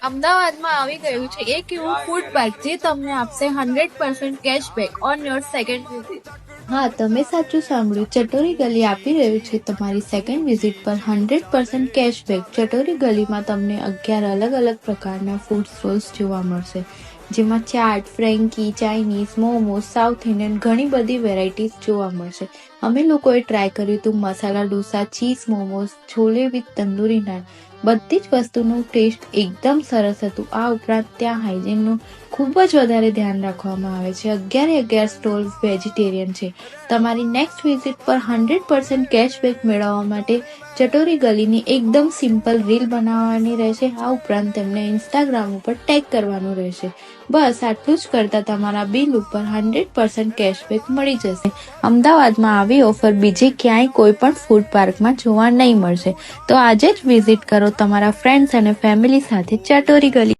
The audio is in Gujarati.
અમદાવાદમાં આવી ગયું છે એક એવું ફૂડ પાર્ક જે તમને આપશે 100% cashback on your second visit. હા, તમે સાચું સાંભળ્યું. ચટોરી ગલી આપી રહ્યું છે તમારી સેકન્ડ વિઝિટ પર 100% કેશબેક. ચટોરી ગલીમાં તમને 11 અલગ અલગ પ્રકારના ફૂડ સ્ટોલ્સ જોવા મળશે, જેમાં chaat, frankie, Chinese, momos, South Indian ઘણી બધી વેરાયટીઝ જોવા મળશે. અમે લોકોએ ટ્રાય કર્યું હતું મસાલા ઢોસા, ચીઝ મોમોઝ, છોલે વિથ તંદૂરી નાન. બધી જ વસ્તુનું ટેસ્ટ એકદમ સરસ હતું. આ ઉપરાંત ત્યાં હાઇજીનનું ખૂબ જ વધારે ધ્યાન રાખવામાં આવે છે. 11 સ્ટોલ વેજીટેરિયન છે. તમારી નેક્સ્ટ વિઝિટ પર 100% કેશબેક મેળવવા માટે ચટોરી ગલીની એકદમ સિમ્પલ રીલ બનાવવાની રહેશે. આ ઉપરાંત તેમને ઇન્સ્ટાગ્રામ ઉપર ટેગ કરવાનું રહેશે. બસ આટલું જ કરતા તમારા બિલ ઉપર 100% કેશબેક મળી જશે. અમદાવાદમાં આવી ઓફર બીજે ક્યાંય કોઈ પણ ફૂડ પાર્કમાં જોવા નહીં મળશે. તો આજે જ વિઝિટ કરો તમારા ફ્રેન્ડ્સ અને ફેમિલી સાથે ચટોરી ગલી.